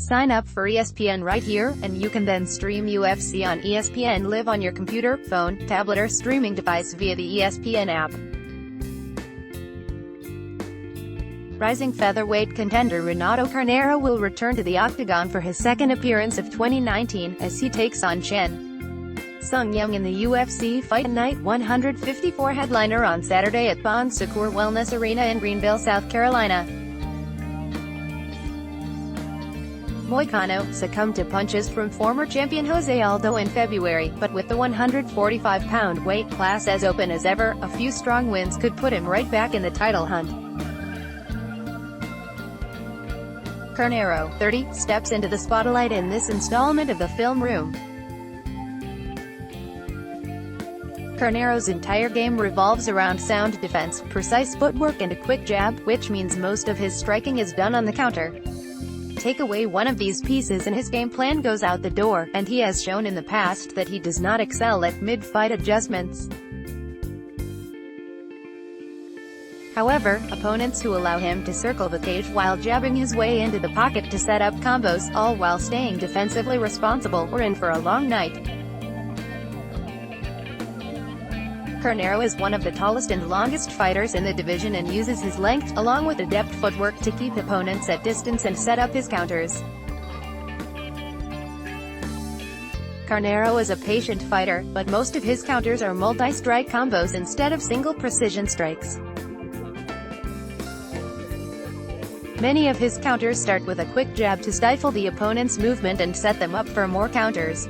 Sign up for ESPN right here, and you can then stream UFC on ESPN Live on your computer, phone, tablet or streaming device via the ESPN app. Rising featherweight contender Renato Carneiro will return to the Octagon for his second appearance of 2019, as he takes on Chan Sung Jung in the UFC Fight Night 154 headliner on Saturday at Bon Secours Wellness Arena in Greenville, South Carolina. Moicano succumbed to punches from former champion Jose Aldo in February, but with the 145-pound weight class as open as ever, a few strong wins could put him right back in the title hunt. Carneiro, 30, steps into the spotlight in this installment of the Film Room. Carneiro's entire game revolves around sound defense, precise footwork and a quick jab, which means most of his striking is done on the counter. Take away one of these pieces and his game plan goes out the door, and he has shown in the past that he does not excel at mid-fight adjustments. However, opponents who allow him to circle the cage while jabbing his way into the pocket to set up combos, all while staying defensively responsible, are in for a long night. Carneiro is one of the tallest and longest fighters in the division and uses his length, along with adept footwork, to keep opponents at distance and set up his counters. Carneiro is a patient fighter, but most of his counters are multi-strike combos instead of single precision strikes. Many of his counters start with a quick jab to stifle the opponent's movement and set them up for more counters.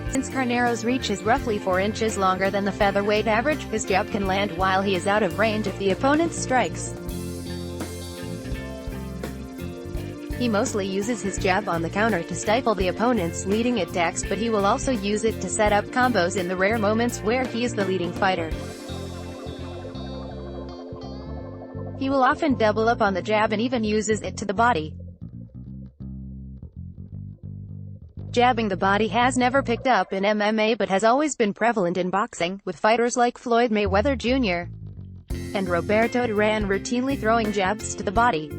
Since Carneiro's reach is roughly 4 inches longer than the featherweight average, his jab can land while he is out of range if the opponent strikes. He mostly uses his jab on the counter to stifle the opponent's leading attacks, but he will also use it to set up combos in the rare moments where he is the leading fighter. He will often double up on the jab and even uses it to the body. Jabbing the body has never picked up in MMA but has always been prevalent in boxing, with fighters like Floyd Mayweather Jr. and Roberto Duran routinely throwing jabs to the body.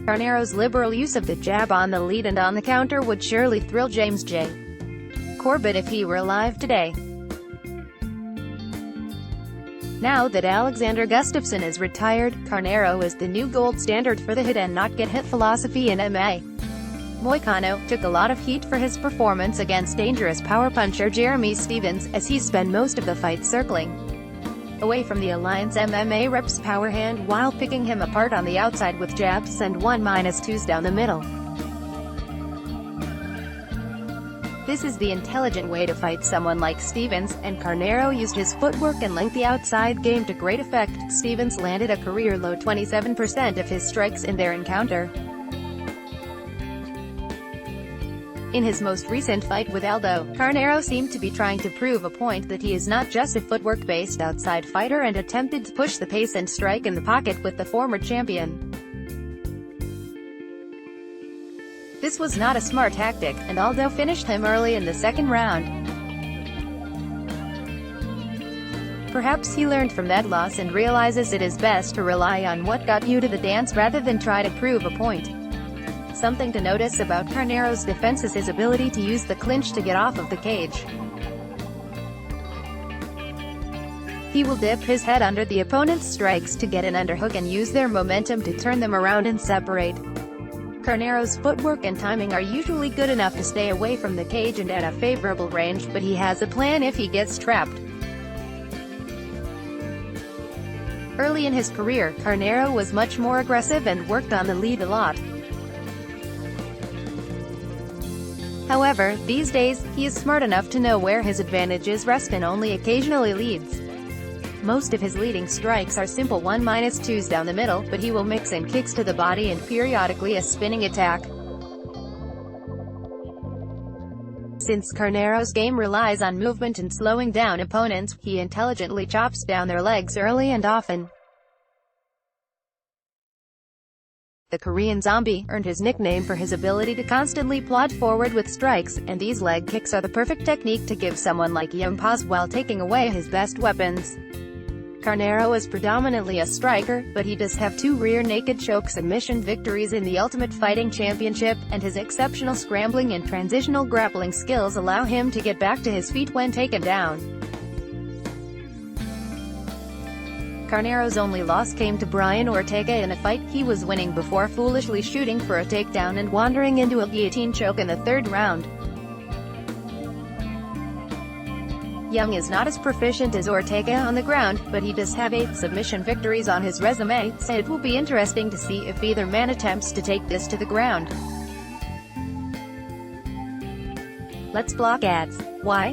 Carneiro's liberal use of the jab on the lead and on the counter would surely thrill James J. Corbett if he were alive today. Now that Alexander Gustafsson is retired, Carneiro is the new gold standard for the hit and not get hit philosophy in MMA. Moicano took a lot of heat for his performance against dangerous power puncher Jeremy Stephens, as he spent most of the fight circling away from the Alliance MMA rep's power hand while picking him apart on the outside with jabs and 1-2s down the middle. This is the intelligent way to fight someone like Stephens, and Carneiro used his footwork and lengthy outside game to great effect. Stephens landed a career-low 27% of his strikes in their encounter. In his most recent fight with Aldo, Carneiro seemed to be trying to prove a point that he is not just a footwork-based outside fighter, and attempted to push the pace and strike in the pocket with the former champion. This was not a smart tactic, and Aldo finished him early in the second round. Perhaps he learned from that loss and realizes it is best to rely on what got you to the dance rather than try to prove a point. Something to notice about Carneiro's defense is his ability to use the clinch to get off of the cage. He will dip his head under the opponent's strikes to get an underhook and use their momentum to turn them around and separate. Carneiro's footwork and timing are usually good enough to stay away from the cage and at a favorable range, but he has a plan if he gets trapped. Early in his career, Carneiro was much more aggressive and worked on the lead a lot. However, these days, he is smart enough to know where his advantages rest and only occasionally leads. Most of his leading strikes are simple 1-2s down the middle, but he will mix in kicks to the body and periodically a spinning attack. Since Carneiro's game relies on movement and slowing down opponents, he intelligently chops down their legs early and often. The Korean Zombie earned his nickname for his ability to constantly plod forward with strikes, and these leg kicks are the perfect technique to give someone like Jung pause while taking away his best weapons. Carneiro is predominantly a striker, but he does have 2 rear naked choke submission victories in the Ultimate Fighting Championship, and his exceptional scrambling and transitional grappling skills allow him to get back to his feet when taken down. Carneiro's only loss came to Brian Ortega in a fight he was winning before foolishly shooting for a takedown and wandering into a guillotine choke in the 3rd round. Jung is not as proficient as Ortega on the ground, but he does have 8 submission victories on his resume, so it will be interesting to see if either man attempts to take this to the ground. Let's block ads. Why?